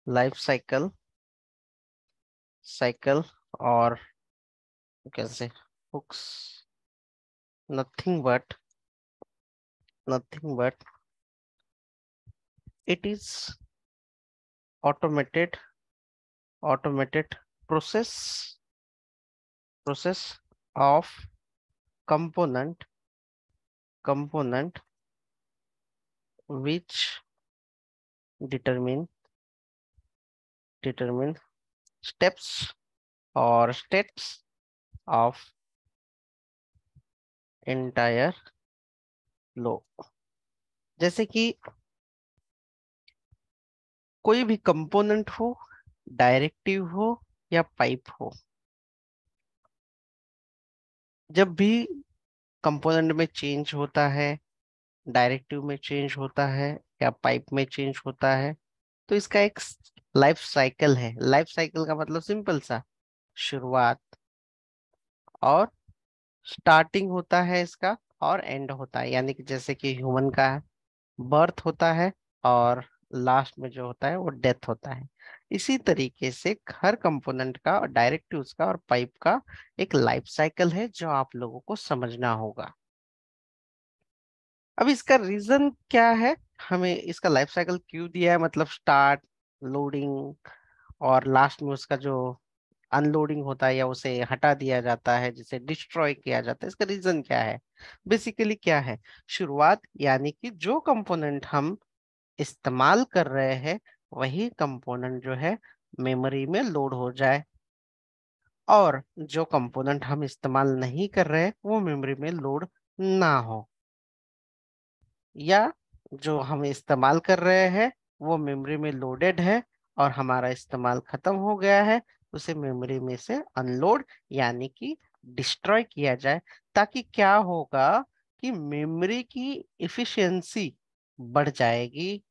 Life cycle और कैसे hooks nothing but it is automated automated process of component which determine steps or states of entire flow। जैसे कि कोई भी component हो, डायरेक्टिव हो या पाइप हो, जब भी कंपोनेंट में चेंज होता है, डायरेक्टिव में चेंज होता है या पाइप में चेंज होता है, तो इसका एक लाइफ साइकिल है। लाइफ साइकिल का मतलब सिंपल सा, शुरुआत और स्टार्टिंग होता है इसका, और एंड होता है। यानी कि जैसे कि ह्यूमन का बर्थ होता है और लास्ट में जो होता है वो डेथ होता है। इसी तरीके से हर कंपोनेंट का, और डायरेक्टिव्स का और पाइप का एक लाइफ साइकिल है जो आप लोगों को समझना होगा। अब इसका रीजन क्या है, हमें इसका लाइफ साइकिल क्यों दिया है, मतलब स्टार्ट, लोडिंग और लास्ट में उसका जो अनलोडिंग होता है या उसे हटा दिया जाता है, जिसे डिस्ट्रॉय किया जाता है, इसका रीजन क्या है? बेसिकली क्या है, शुरुआत, यानी कि जो कंपोनेंट हम इस्तेमाल कर रहे हैं वही कंपोनेंट जो है मेमोरी में लोड हो जाए, और जो कंपोनेंट हम इस्तेमाल नहीं कर रहे वो मेमोरी में लोड ना हो, या जो हम इस्तेमाल कर रहे हैं वो मेमोरी में लोडेड है और हमारा इस्तेमाल खत्म हो गया है, उसे मेमोरी में से अनलोड यानी कि डिस्ट्रॉय किया जाए। ताकि क्या होगा कि मेमोरी की इफिशियंसी बढ़ जाएगी।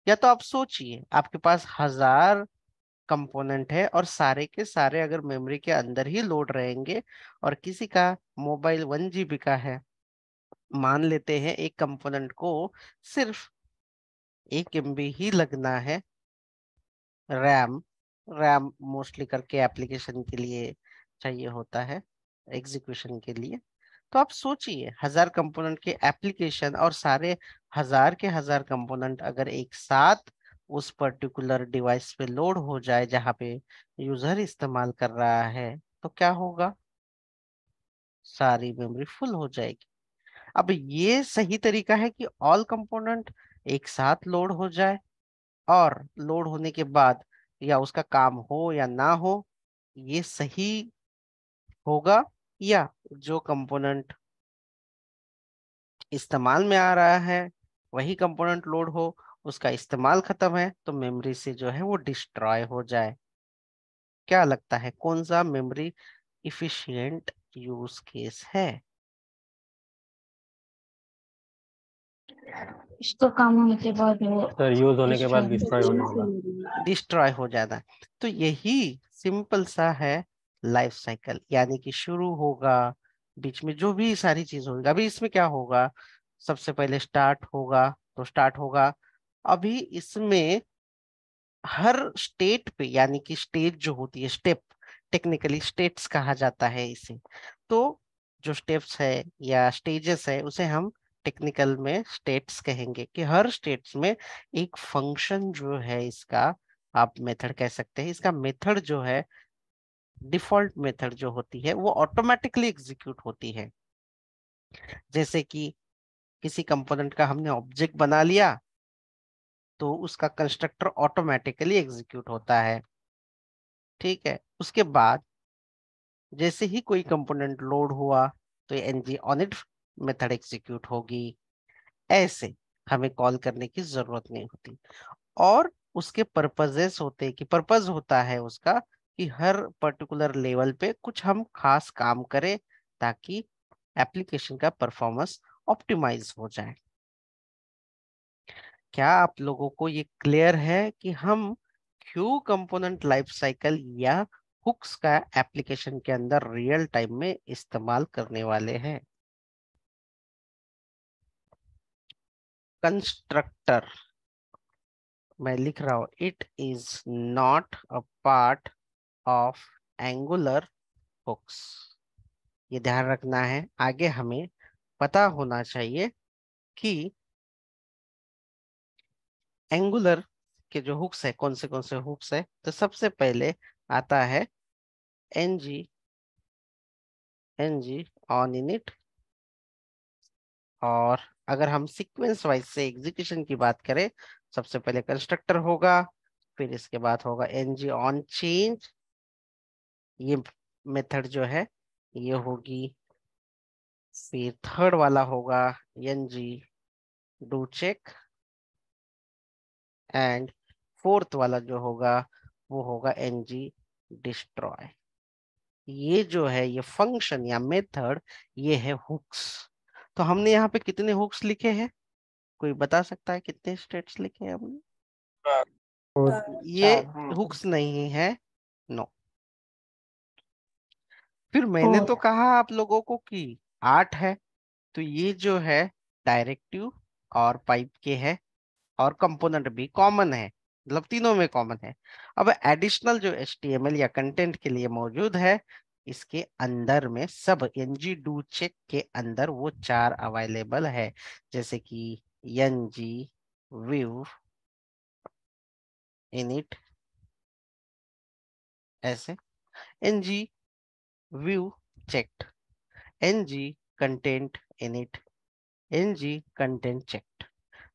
या तो आप सोचिए, आपके पास 1000 कंपोनेंट है और सारे के सारे अगर मेमोरी के अंदर ही लोड रहेंगे, और किसी का मोबाइल 1 GB का है, मान लेते हैं एक कंपोनेंट को सिर्फ 1 MB ही लगना है रैम। रैम मोस्टली करके एप्लीकेशन के लिए चाहिए होता है, एग्जीक्यूशन के लिए। तो आप सोचिए, 1000 कंपोनेंट के एप्लीकेशन और सारे 1000 के 1000 कंपोनेंट अगर एक साथ उस पर्टिकुलर डिवाइस पे लोड हो जाए जहाँ पे यूजर इस्तेमाल कर रहा है, तो क्या होगा? सारी मेमोरी फुल हो जाएगी। अब ये सही तरीका है कि ऑल कंपोनेंट एक साथ लोड हो जाए, और लोड होने के बाद या उसका काम हो या ना हो, ये सही होगा? या जो कंपोनेंट इस्तेमाल में आ रहा है वही कंपोनेंट लोड हो, उसका इस्तेमाल खत्म है तो मेमोरी से जो है वो डिस्ट्रॉय हो जाए? क्या लगता है कौन सा मेमोरी इफिशिएंट यूज केस है? इसको काम होने के बाद वो सर यूज होने के बाद डिस्ट्रॉय डिस्ट्रॉय होने के बाद। डिस्ट्रॉय हो जाना है। तो यही सिंपल सा है लाइफ साइकिल, यानी कि शुरू होगा, बीच में जो भी सारी चीज होगी। अभी इसमें क्या होगा, सबसे पहले स्टार्ट होगा, तो स्टार्ट होगा। अभी इसमें हर स्टेट पे, यानी कि स्टेज जो होती है, स्टेप, टेक्निकली स्टेट्स कहा जाता है इसे। तो जो स्टेप्स है या स्टेजेस है उसे हम टेक्निकल में स्टेट्स कहेंगे। कि हर स्टेट्स में एक फंक्शन जो है इसका, आप मेथड कह सकते हैं, इसका मेथड जो है, डिफॉल्ट मेथड जो होती है वो ऑटोमेटिकली एग्जीक्यूट होती है। जैसे कि किसी कंपोनेंट का हमने ऑब्जेक्ट बना लिया, तो उसका कंस्ट्रक्टर ऑटोमेटिकली एग्जीक्यूट होता है। ठीक है, उसके बाद जैसे ही कोई कंपोनेंट लोड हुआ तो एनजी ऑन इट मेथड एग्जीक्यूट होगी। ऐसे हमें कॉल करने की जरूरत नहीं होती। और उसके पर्पजेस होते हैं, कि पर्पज होता है उसका कि हर पर्टिकुलर लेवल पे कुछ हम खास काम करें ताकि एप्लीकेशन का परफॉर्मेंस ऑप्टिमाइज हो जाए। क्या आप लोगों को ये क्लियर है कि हम क्यों कंपोनेंट लाइफ साइकिल या हुक्स का एप्लीकेशन के अंदर रियल टाइम में इस्तेमाल करने वाले हैं? कंस्ट्रक्टर मैं लिख रहा हूं it is not a part of Angular hooks. ये ध्यान रखना है। आगे हमें पता होना चाहिए कि एंगुलर के जो हुक्स है कौन से हुक्स है। तो सबसे पहले आता है एनजी, एनजी ऑन इनिट। और अगर हम सीक्वेंस वाइज से एग्जीक्यूशन की बात करें, सबसे पहले कंस्ट्रक्टर होगा, फिर इसके बाद होगा एनजी ऑन चेंज। ये मेथड जो है ये होगी। फिर थर्ड वाला होगा NG do check. And fourth वाला जो होगा वो होगा एनजी डिस्ट्रॉय। ये जो है ये फंक्शन या मेथड ये है हुक्स। तो हमने यहाँ पे कितने हुक्स लिखे हैं? कोई बता सकता है कितने स्टेट्स लिखे हैं हमने? ये हुक्स नहीं है, नो। फिर मैंने तो फोर कहा आप लोगों को कि 8 है। तो ये जो है डायरेक्टिव और पाइप के है, और कंपोनेंट भी कॉमन है, मतलब तीनों में कॉमन है। अब एडिशनल जो HTML या कंटेंट के लिए मौजूद है, इसके अंदर में सब एनजी डू चेक के अंदर वो 4 अवेलेबल है, जैसे कि एनजी व्यू इनिट, ऐसे NG view checked, NG content init, NG content checked.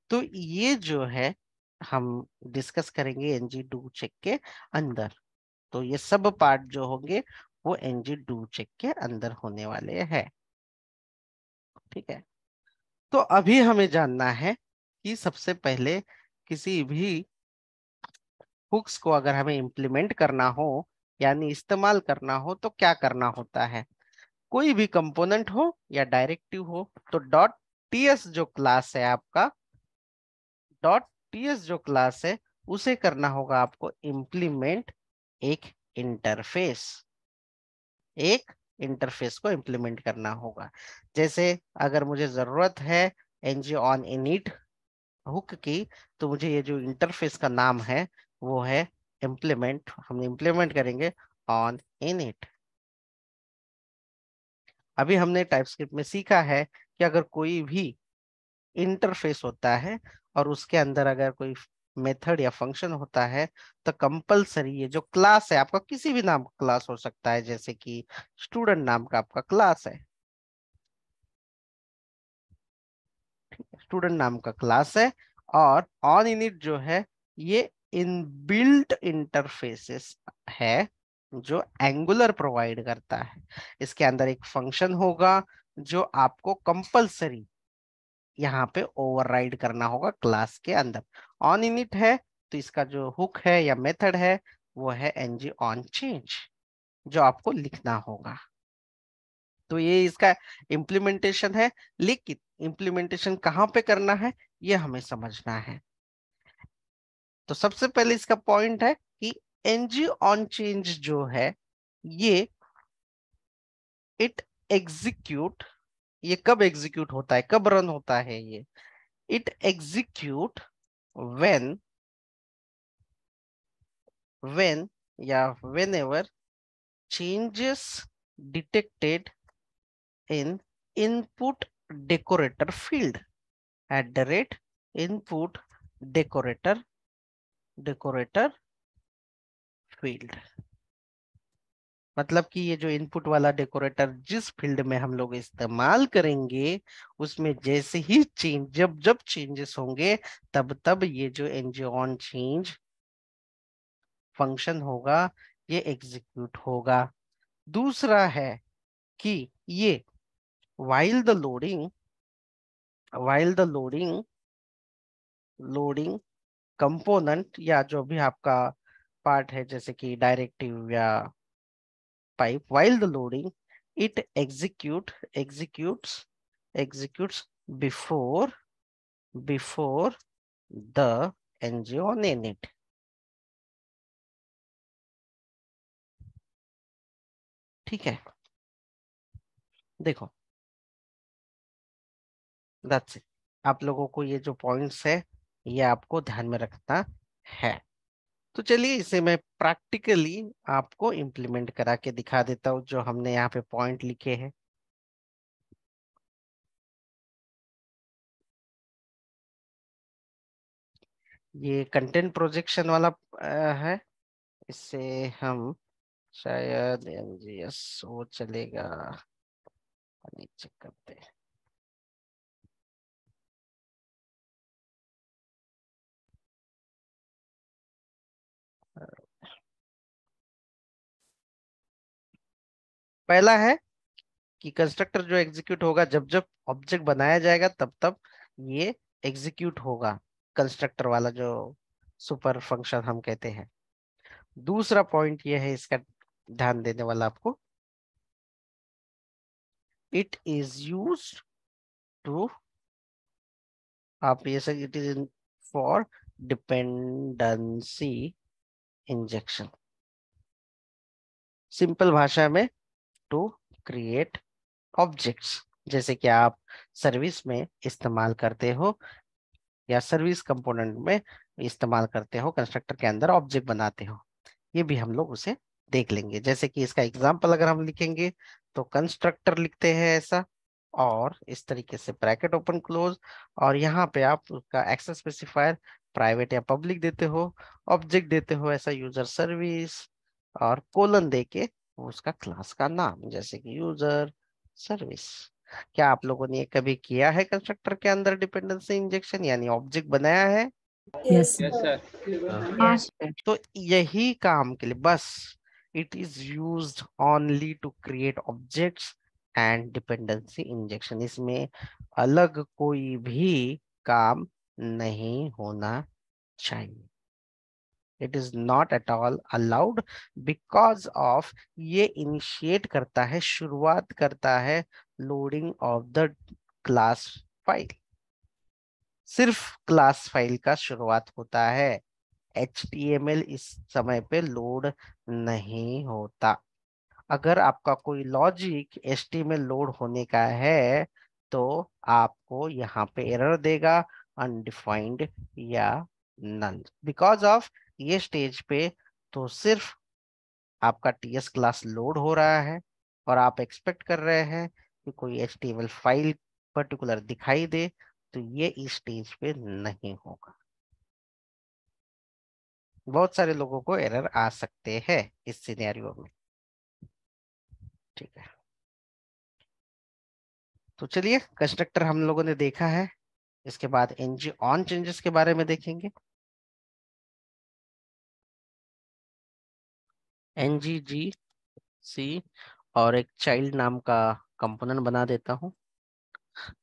तो ये जो है हम डिस्कस करेंगे एनजी डू चेक के अंदर। तो ये सब पार्ट जो होंगे वो एनजी डू चेक के अंदर होने वाले हैं। ठीक है। तो अभी हमें जानना है कि सबसे पहले किसी भी हुक्स को अगर हमें इम्प्लीमेंट करना हो यानी इस्तेमाल करना हो तो क्या करना होता है। कोई भी कंपोनेंट हो या डायरेक्टिव हो तो डॉट टीएस जो क्लास है आपका, डॉट टीएस जो क्लास है उसे करना होगा आपको इम्प्लीमेंट एक इंटरफेस, एक इंटरफेस को इम्प्लीमेंट करना होगा। जैसे अगर मुझे जरूरत है एनजी ऑन इनिट हुक की, तो मुझे ये जो इंटरफेस का नाम है वो है इम्प्लीमेंट, हम इम्प्लीमेंट करेंगे ऑन इनिट। अभी हमने टाइपस्क्रिप्ट में सीखा है कि अगर कोई भी इंटरफेस होता है और उसके अंदर अगर कोई मेथड या फंक्शन होता है तो कंपलसरी ये जो क्लास है आपका, किसी भी नाम का क्लास हो सकता है, जैसे कि स्टूडेंट नाम का आपका क्लास है, स्टूडेंट नाम का क्लास है। और ऑन इनिट जो है ये इनबिल्ट इंटरफेसेस है जो एंगुलर प्रोवाइड करता है। इसके अंदर एक फंक्शन होगा जो आपको कंपलसरी यहाँ पे ओवरराइड करना होगा क्लास के अंदर। ऑन इनिट है तो इसका जो हुक है या मेथड है वो है एनजी ऑन चेंज, जो आपको लिखना होगा। तो ये इसका इम्प्लीमेंटेशन है। लेकिन इम्प्लीमेंटेशन कहाँ पे करना है ये हमें समझना है। तो सबसे पहले इसका पॉइंट है कि एनजी ऑन चेंज जो है ये इट एग्जीक्यूट, ये कब एग्जीक्यूट होता है, कब रन होता है ये? इट एग्जीक्यूट व्हेन, व्हेन या whenever changes detected in input decorator field at the rate input decorator field। मतलब कि ये जो इनपुट वाला डेकोरेटर जिस फील्ड में हम लोग इस्तेमाल करेंगे उसमें जैसे ही चेंज, जब जब चेंजेस होंगे तब तब ये जो एनजी ऑन चेंज फंक्शन होगा ये एग्जीक्यूट होगा। दूसरा है कि ये while the loading, while the loading component या जो भी आपका पार्ट है जैसे कि डायरेक्टिव या pipe, while the loading it executes before before the ng on init। ठीक है, देखो दैट्स इट। आप लोगों को ये जो पॉइंट्स है ये आपको ध्यान में रखना है। तो चलिए इसे मैं प्रैक्टिकली आपको इम्प्लीमेंट करा के दिखा देता हूँ, जो हमने यहाँ पे पॉइंट लिखे हैं। ये कंटेंट प्रोजेक्शन वाला है। इससे हम शायद एनजीएस वो चलेगा, चेक करते हैं। पहला है कि कंस्ट्रक्टर जो एग्जीक्यूट होगा, जब जब ऑब्जेक्ट बनाया जाएगा तब तब ये एग्जीक्यूट होगा, कंस्ट्रक्टर वाला जो सुपर फंक्शन हम कहते हैं। दूसरा पॉइंट ये है, इसका ध्यान देने वाला आपको, इट इज यूज टू, आप ये सब, it is for dependency injection, simple भाषा में टू क्रिएट ऑब्जेक्ट्स, जैसे कि आप सर्विस में इस्तेमाल करते हो या सर्विस कंपोनेंट में इस्तेमाल करते हो, कंस्ट्रक्टर के अंदर ऑब्जेक्ट बनाते हो। ये भी हम लोग उसे देख लेंगे। जैसे कि इसका एग्जांपल अगर हम लिखेंगे तो कंस्ट्रक्टर लिखते हैं ऐसा, और इस तरीके से ब्रैकेट ओपन क्लोज, और यहाँ पे आप उसका एक्सेस स्पेसिफायर प्राइवेट या पब्लिक देते हो, ऑब्जेक्ट देते हो ऐसा यूजर सर्विस, और कोलन दे के उसका क्लास का नाम, जैसे कि यूजर सर्विस। क्या आप लोगों ने ये कभी किया है कंस्ट्रक्टर के अंदर डिपेंडेंसी इंजेक्शन यानी ऑब्जेक्ट बनाया है? Yes yes sir. हाँ सर। तो यही काम के लिए बस, it is used only to create objects and dependency injection, इसमें अलग कोई भी काम नहीं होना चाहिए। It is not at all allowed because of ये इनिशिएट करता है, शुरुआत करता है loading of the class file, सिर्फ क्लास फाइल का शुरुआत होता है। HTML इस समय पे लोड नहीं होता। अगर आपका कोई लॉजिक HTML लोड होने का है तो आपको यहाँ पे एरर देगा, अनडिफाइंड या नल, बिकॉज ऑफ ये स्टेज पे तो सिर्फ आपका TS क्लास लोड हो रहा है, और आप एक्सपेक्ट कर रहे हैं कि कोई HTML फाइल पर्टिकुलर दिखाई दे, तो ये इस स्टेज पे नहीं होगा। बहुत सारे लोगों को एरर आ सकते हैं इस सिनेरियो में। ठीक है, तो चलिए कंस्ट्रक्टर हम लोगों ने देखा है। इसके बाद ng ऑन चेंजेस के बारे में देखेंगे। ngGC और एक चाइल्ड नाम का कंपोनेंट बना देता हूँ,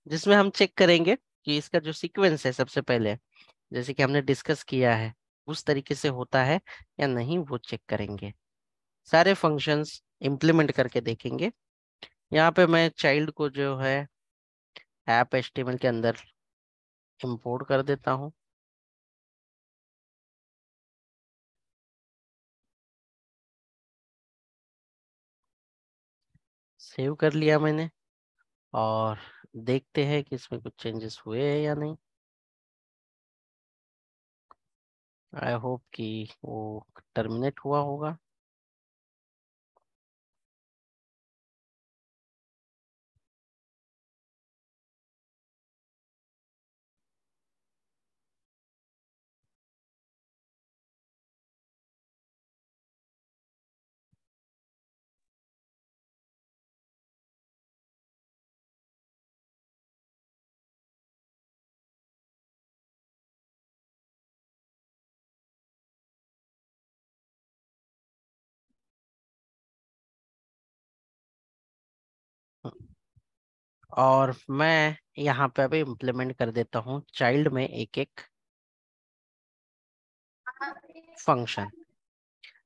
जिसमें हम चेक करेंगे कि इसका जो सीक्वेंस है सबसे पहले, जैसे कि हमने डिस्कस किया है, उस तरीके से होता है या नहीं, वो चेक करेंगे। सारे फंक्शंस इंप्लीमेंट करके देखेंगे। यहाँ पे मैं चाइल्ड को जो है ऐप HTML के अंदर इंपोर्ट कर देता हूँ। सेव कर लिया मैंने, और देखते हैं कि इसमें कुछ चेंजेस हुए हैं या नहीं। आई होप कि वो टर्मिनेट हुआ होगा। और मैं यहाँ पे अभी इम्प्लीमेंट कर देता हूँ चाइल्ड में एक एक फंक्शन।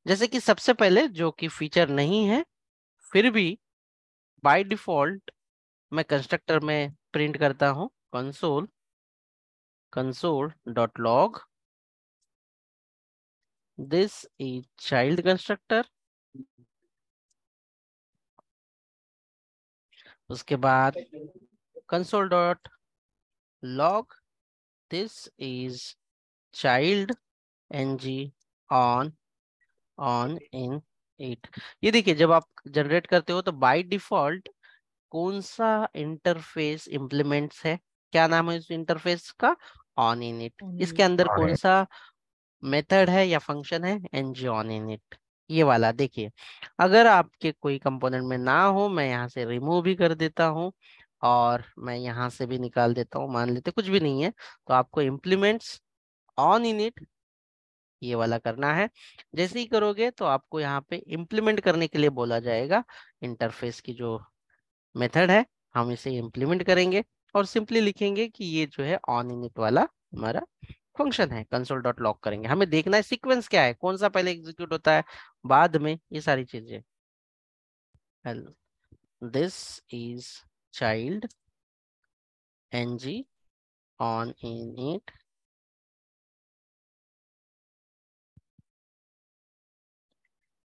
जैसे कि सबसे पहले, जो कि फीचर नहीं है फिर भी बाय डिफॉल्ट मैं कंस्ट्रक्टर में प्रिंट करता हूँ console dot log, this is child constructor. उसके बाद console dot log, this is child ng on on in it। ये देखिए, जब आप जनरेट करते हो तो बाय डिफॉल्ट कौन सा इंटरफेस इम्प्लीमेंट्स है, क्या नाम है इस इंटरफेस का, ऑन इन इट। इसके अंदर कौन सा मेथड है या फंक्शन है, ng on in it। ये वाला देखिए, अगर आपके कोई कंपोनेंट में ना हो, मैं यहाँ से रिमूव भी कर देता हूँ और मैं यहाँ से भी निकाल देता हूँ, मान लेते कुछ भी नहीं है, तो आपको इम्प्लीमेंट्स ऑन इन इट ये वाला करना है। जैसे ही करोगे तो आपको यहाँ पे इम्प्लीमेंट करने के लिए बोला जाएगा, इंटरफेस की जो मेथड है हम इसे इम्प्लीमेंट करेंगे और सिंपली लिखेंगे कि ये जो है ऑन इनिट वाला हमारा फंक्शन है। कंसोल डॉट लॉग करेंगे, हमें देखना है सीक्वेंस क्या है, कौन सा पहले एग्जीक्यूट होता है बाद में, ये सारी चीजें। Hello, this is child ng on init.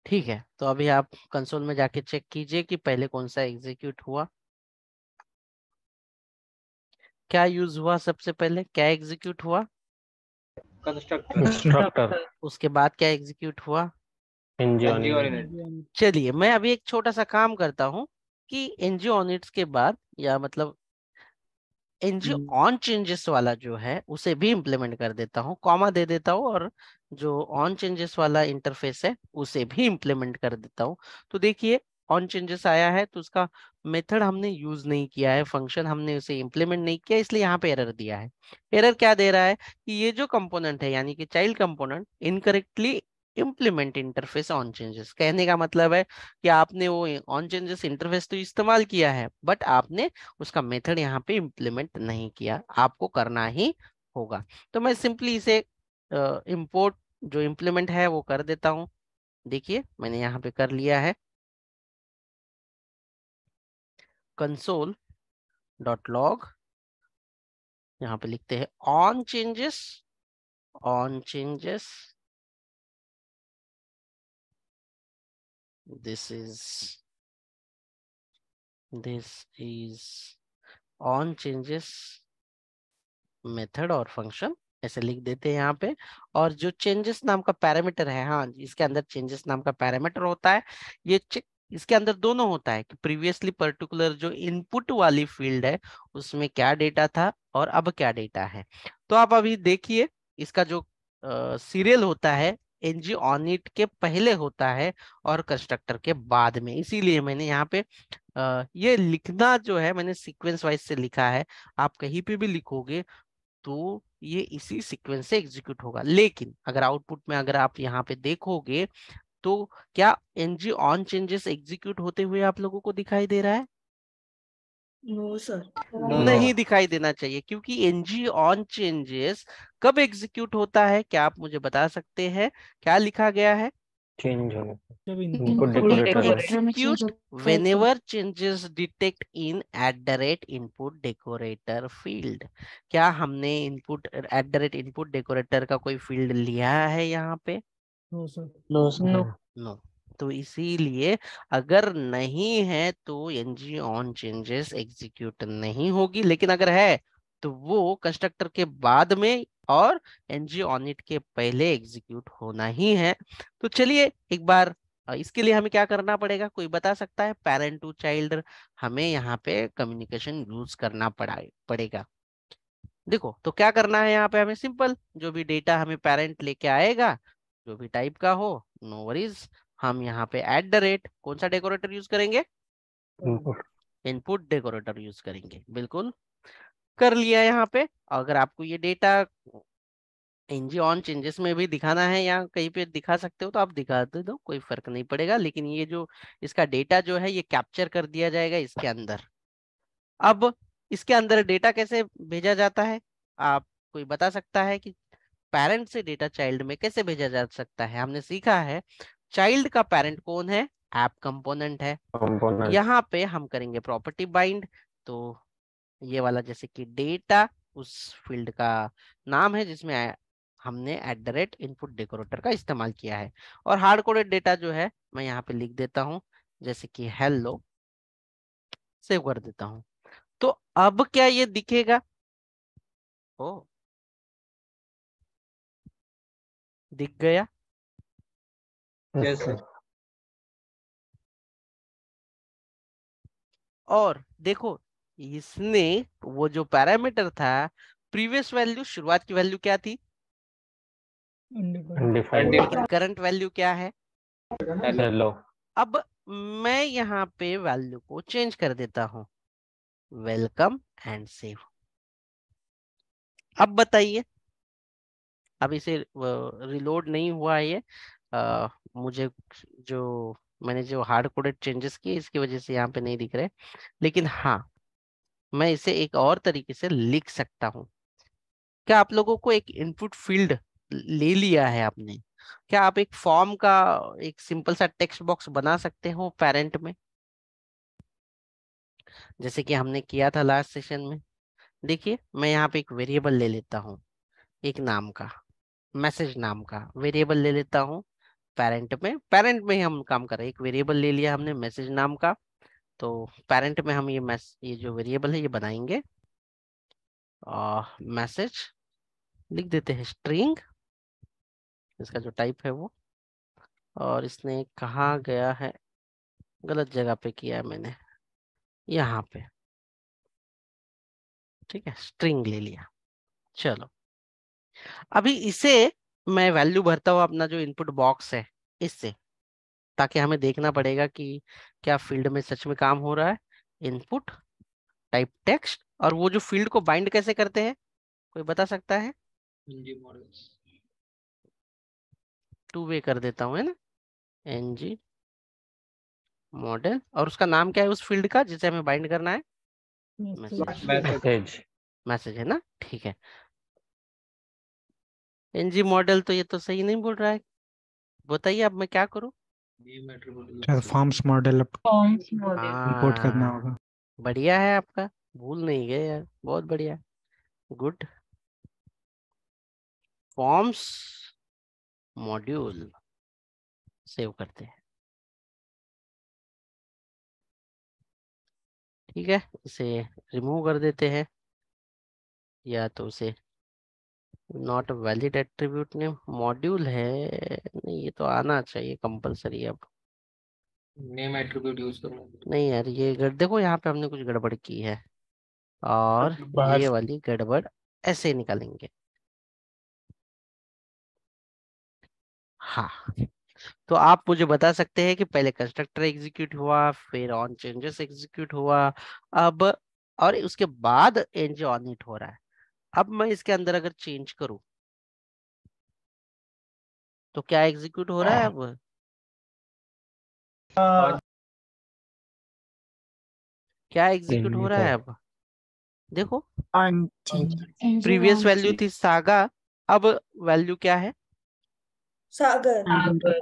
ठीक है, तो अभी आप कंसोल में जाके चेक कीजिए कि पहले कौन सा एग्जीक्यूट हुआ, क्या यूज हुआ, सबसे पहले क्या एग्जीक्यूट हुआ, इंस्ट्रक्टर उसके बाद क्या एग्जीक्यूट हुआ। इंजन चलिए मैं अभी एक छोटा सा काम करता हूँ कि एनजीओ ऑनिट्स के बाद, या मतलब एनजीओ ऑन चेंजेस वाला जो है उसे भी इम्प्लीमेंट कर देता हूँ, कॉमा दे देता हूँ, और जो ऑन चेंजेस वाला इंटरफेस है उसे भी इम्प्लीमेंट कर देता हूँ। तो देखिए, ऑन चेंजेस आया है तो उसका मेथड हमने यूज नहीं किया है, फंक्शन हमने उसे इम्प्लीमेंट नहीं किया, इसलिए यहाँ पे एरर दिया है। एरर क्या दे रहा है कि ये जो कंपोनेंट है यानी कि child component incorrectly implement interface on changes. कहने का मतलब है कि आपने वो ऑन चेंजेस इंटरफेस तो इस्तेमाल किया है, बट आपने उसका मेथड यहाँ पे इम्प्लीमेंट नहीं किया, आपको करना ही होगा। तो मैं सिंपली इसे इंपोर्ट जो इम्प्लीमेंट है वो कर देता हूँ। देखिए मैंने यहाँ पे कर लिया है, कंसोल डॉट लॉग, यहाँ पे लिखते हैं on changes, on changes, this is this is on changes method और फंक्शन, ऐसे लिख देते हैं यहाँ पे। और जो चेंजेस नाम का पैरामीटर है, हाँ इसके अंदर चेंजेस नाम का पैरामीटर होता है, ये इसके अंदर दोनों होता है कि प्रीवियसली पर्टिकुलर जो इनपुट वाली फील्ड है उसमें क्या डेटा था और अब क्या डेटा है। तो आप अभी देखिए, इसका जो सीरियल होता है एनजी ऑन इट के पहले होता है और कंस्ट्रक्टर के बाद में, इसीलिए मैंने यहाँ पे ये लिखना जो है मैंने सीक्वेंस वाइज से लिखा है। आप कहीं पे भी लिखोगे तो ये इसी सीक्वेंस से एग्जीक्यूट होगा, लेकिन अगर आउटपुट में अगर आप यहाँ पे देखोगे तो क्या एनजी ऑन चेंजेस एग्जीक्यूट होते हुए आप लोगों को दिखाई दे रहा है। No sir. नहीं दिखाई देना चाहिए, क्योंकि एनजी ऑन चेंजेस कब एग्जीक्यूट होता है, क्या आप मुझे बता सकते हैं, क्या लिखा गया है। चेंज होने जब इनको input decorator Execute whenever changes detect in @input decorator field। क्या हमने इनपुट @input decorator का कोई फील्ड लिया है यहाँ पे। No sir. नो नो, तो इसीलिए अगर नहीं है तो ng ऑन चेंजेस एग्जीक्यूट नहीं होगी, लेकिन अगर है तो वो कंस्ट्रक्टर के बाद में और ng ऑन इट के पहले एग्जीक्यूट होना ही है। तो चलिए एक बार इसके लिए हमें क्या करना पड़ेगा, कोई बता सकता है। पेरेंट टू चाइल्ड हमें यहाँ पे कम्युनिकेशन यूज करना पड़ेगा। देखो तो क्या करना है, यहाँ पे हमें सिंपल जो भी डेटा हमें पेरेंट लेके आएगा, जो भी टाइप का हो, नो वरीज, हम यहाँ पे कौन सा डेकोरेटर यूज करेंगे, इनपुट इनपुट डेकोरेटर यूज करेंगे। बिल्कुल कर लिया यहाँ पे। अगर आपको ये डेटा एनजी ऑन चेंजेस में भी दिखाना है या कहीं पे दिखा सकते हो तो आप दिखा दो, कोई फर्क नहीं पड़ेगा, लेकिन ये जो इसका डेटा जो है ये कैप्चर कर दिया जाएगा इसके अंदर। अब इसके अंदर डेटा कैसे भेजा जाता है, आप कोई बता सकता है कि पेरेंट से डेटा चाइल्ड में कैसे भेजा जा सकता है। हमने सीखा है चाइल्ड का पेरेंट कौन है, ऐप कंपोनेंट है। कंपोनेंट यहाँ पे हम करेंगे प्रॉपर्टी बाइंड, तो ये वाला जैसे कि डेटा उस फील्ड का नाम है जिसमें हमने @input डेकोरेटर का इस्तेमाल किया है। और हार्ड कोडेड डेटा जो है मैं यहाँ पे लिख देता हूँ, जैसे कि हेलो, सेव कर देता हूँ। तो अब क्या ये दिखेगा, ओ दिख गया? Yes, sir. और देखो, इसने वो जो पैरामीटर था, प्रीवियस वैल्यू, शुरुआत की वैल्यू क्या थी, Undefined. लेकिन करंट वैल्यू क्या है? Hello. अब मैं यहाँ पे वैल्यू को चेंज कर देता हूँ, वेलकम एंड सेव। अब बताइए, अब इसे रिलोड नहीं हुआ है ये, मुझे जो मैंने जो हार्ड कोडेड चेंजेस किए इसकी वजह से यहाँ पे नहीं दिख रहे, लेकिन हाँ, मैं इसे एक और तरीके से लिख सकता हूँ। क्या आप लोगों को एक इनपुट फील्ड ले लिया है आपने, क्या आप एक फॉर्म का एक सिंपल सा टेक्स्ट बॉक्स बना सकते हो पेरेंट में, जैसे कि हमने किया था लास्ट सेशन में? देखिए, मैं यहाँ पे एक वेरिएबल ले लेता हूँ, एक नाम का, मैसेज नाम का वेरिएबल ले लेता हूँ। पेरेंट में ही हम काम कर रहे हैं, एक वेरिएबल ले लिया हमने मैसेज नाम का, तो पेरेंट में हम ये जो वेरिएबल है ये बनाएंगे, मैसेज लिख देते हैं स्ट्रिंग, इसका जो टाइप है वो, और इसने कहाँ गया है, गलत जगह पे किया है मैंने, यहाँ पे, ठीक है, स्ट्रिंग ले लिया। चलो, अभी इसे मैं वैल्यू भरता हूँ अपना जो इनपुट बॉक्स है इससे, ताकि हमें देखना पड़ेगा कि क्या फील्ड में सच में काम हो रहा है। इनपुट टाइप टेक्स्ट, और वो जो फील्ड को बाइंड कैसे करते हैं, कोई बता सकता है? टू वे कर देता हूँ, है ना, एनजी मॉडल, और उसका नाम क्या है उस फील्ड का जिसे हमें बाइंड करना है? मैसेज। Message. मैसेज है ना, ठीक है। एनजी मॉडल, तो ये तो सही नहीं बोल रहा है, बताइए अब मैं क्या करूँ? फॉर्म्स मॉडल इंपोर्ट करना हाँ, होगा। बढ़िया है आपका, भूल नहीं गए यार, बहुत बढ़िया, गुड। फॉर्म्स मॉड्यूल सेव करते हैं, ठीक है, इसे रिमूव कर देते हैं, या तो उसे नॉट वैलिड एट्रीब्यूट ने मॉड्यूल है, नहीं ये तो आना चाहिए कंपलसरी अब, नेम एट्रीब्यूट यूज करो। नहीं यार, ये देखो यहाँ पे हमने कुछ गड़बड़ की है, और ये वाली गड़बड़ ऐसे निकालेंगे। हाँ, तो आप मुझे बता सकते हैं कि पहले कंस्ट्रक्टर एग्जीक्यूट हुआ, फिर ऑन चेंजेस एग्जीक्यूट हुआ, अब, और उसके बाद एंड ऑन इट हो रहा है। अब मैं इसके अंदर अगर चेंज करूं तो क्या एग्जीक्यूट हो रहा है अब? क्या एग्जीक्यूट हो रहा है अब? देखो, प्रीवियस वैल्यू थी सागा, अब वैल्यू क्या है? सागर।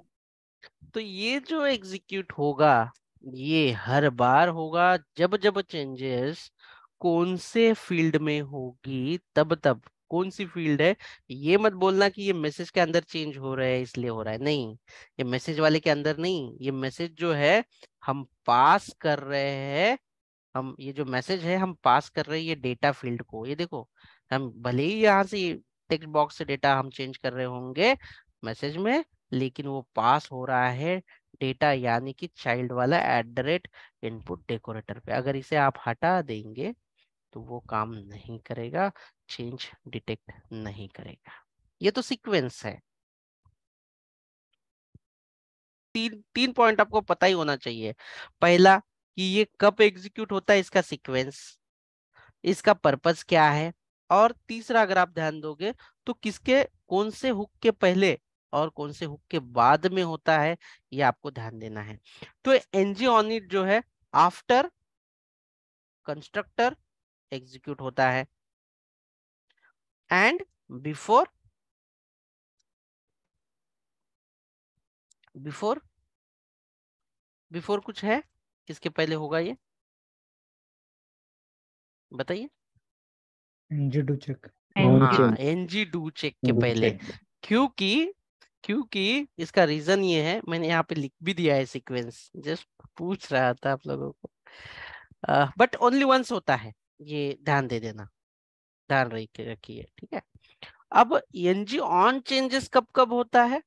तो ये जो एग्जीक्यूट होगा, ये हर बार होगा जब जब चेंजेस कौन से फील्ड में होगी, तब तब। कौन सी फील्ड है, ये मत बोलना कि ये मैसेज के अंदर चेंज हो रहा है इसलिए हो रहा है, नहीं, ये मैसेज वाले के अंदर नहीं, ये मैसेज जो है हम पास कर रहे हैं, हम ये जो मैसेज है हम पास कर रहे हैं ये डेटा फील्ड को, ये देखो, हम भले ही यहाँ से टेक्स्ट बॉक्स से डेटा हम चेंज कर रहे होंगे मैसेज में, लेकिन वो पास हो रहा है डेटा, यानी कि चाइल्ड वाला @ इनपुट डेकोरेटर पे। अगर इसे आप हटा देंगे तो वो काम नहीं करेगा, चेंज डिटेक्ट नहीं करेगा। ये तो सीक्वेंस है, तीन तीन पॉइंट आपको पता ही होना चाहिए। पहला, कि ये कब एग्जीक्यूट होता है, इसका सीक्वेंस, इसका पर्पस क्या है, और तीसरा अगर आप ध्यान दोगे तो किसके, कौन से हुक के पहले और कौन से हुक के बाद में होता है, ये आपको ध्यान देना है। तो एनजी ऑन इट जो है आफ्टर कंस्ट्रक्टर एग्जीक्यूट होता है, एंड बिफोर बिफोर बिफोर कुछ है, किसके पहले होगा ये बताइए? NG do check. हाँ, एनजी डू चेक के Do पहले, check. क्योंकि क्योंकि इसका रीजन ये है, मैंने यहाँ पे लिख भी दिया है सीक्वेंस, जस्ट पूछ रहा था आप लोगों को, बट ओनली वंस होता है, ये ध्यान दे देना, ध्यान रखिए, ठीक है। अब ng ऑन चेंजेस कब कब होता है?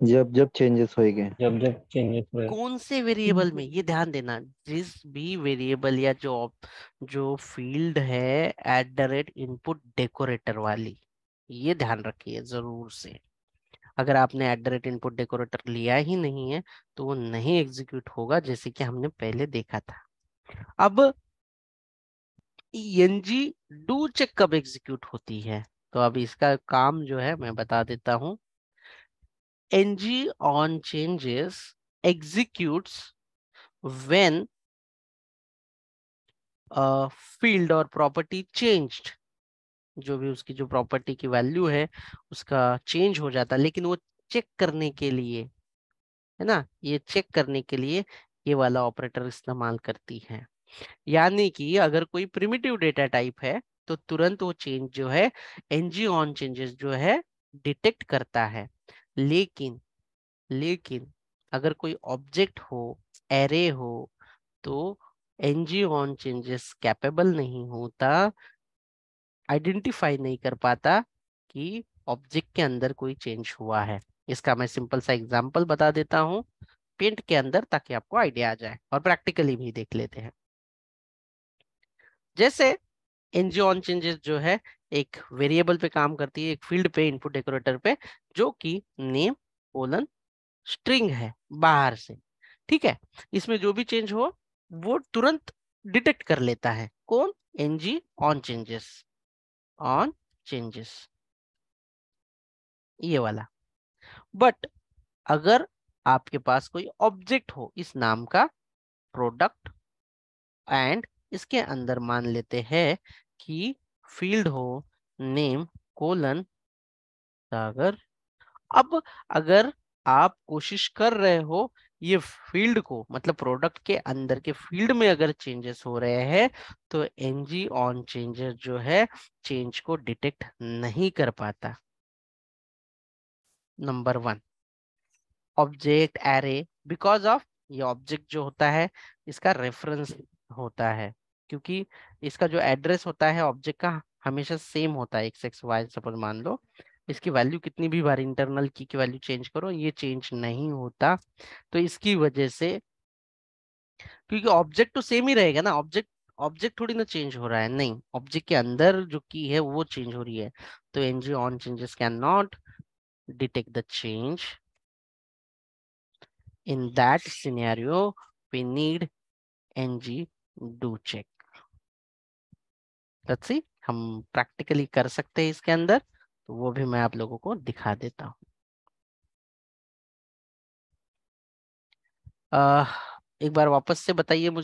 जब जब चेंजेस होएंगे। जब जब चेंजेस हुए। कौन से वेरिएबल में? ये ध्यान देना, जिस भी वेरिएबल या जो फील्ड है @input डेकोरेटर वाली, ये ध्यान रखिए जरूर से। अगर आपने @input डेकोरेटर लिया ही नहीं है तो वो नहीं एग्जीक्यूट होगा, जैसे कि हमने पहले देखा था। अब ng डू चेक कब एग्जीक्यूट होती है? तो अब इसका काम जो है मैं बता देता हूं। ng on changes executes when field और प्रॉपर्टी चेंज्ड। जो भी उसकी जो प्रॉपर्टी की वैल्यू है उसका चेंज हो जाता है, लेकिन वो चेक करने के लिए, है ना, ये चेक करने के लिए ये वाला ऑपरेटर इस्तेमाल करती है। यानी कि अगर कोई प्रिमिटिव डेटा टाइप है तो तुरंत वो चेंज जो है ng ऑन चेंजेस जो है डिटेक्ट करता है। लेकिन लेकिन अगर कोई ऑब्जेक्ट हो, एरे हो, तो ng ऑन चेंजेस कैपेबल नहीं होता, आइडेंटिफाई नहीं कर पाता कि ऑब्जेक्ट के अंदर कोई चेंज हुआ है। इसका मैं सिंपल सा एग्जांपल बता देता हूँ पेंट के अंदर, ताकि आपको आइडिया आ जाए, और प्रैक्टिकली भी देख लेते हैं। जैसे ng ऑन चेंजेस जो है एक वेरिएबल पे काम करती है, एक फील्ड पे, इनपुट डेकोरेटर पे, जो कि नेम कोलन स्ट्रिंग है बाहर से। ठीक है, इसमें जो भी चेंज हो वो तुरंत डिटेक्ट कर लेता है। कौन? ng ऑन चेंजेस, ये वाला। बट अगर आपके पास कोई ऑब्जेक्ट हो इस नाम का, प्रोडक्ट, एंड इसके अंदर मान लेते हैं कि फील्ड हो नेम कोलन सागर। अब अगर आप कोशिश कर रहे हो ये फील्ड को, मतलब प्रोडक्ट के अंदर के फील्ड में अगर चेंजेस हो रहे हैं, तो ng ऑन चेंजेस जो है चेंज को डिटेक्ट नहीं कर पाता। Number 1, object array, because of ये ऑब्जेक्ट जो होता है इसका रेफरेंस होता है, क्योंकि इसका जो एड्रेस होता है ऑब्जेक्ट का हमेशा सेम होता है, x सपोज मान लो। इसकी वैल्यू कितनी भी बार इंटरनल की वैल्यू चेंज करो, ये चेंज नहीं होता। तो इसकी वजह से, क्योंकि ऑब्जेक्ट तो सेम ही रहेगा ना, ऑब्जेक्ट ऑब्जेक्ट थोड़ी ना चेंज हो रहा है, नहीं, ऑब्जेक्ट के अंदर जो की है वो चेंज हो रही है। तो ng on changes can not detect the change. In that scenario, we need ng do check. Let's see, हम प्रैक्टिकली कर सकते हैं इसके अंदर, तो वो भी मैं आप लोगों को दिखा देता हूँ। एक बार वापस से बताइए मुझे।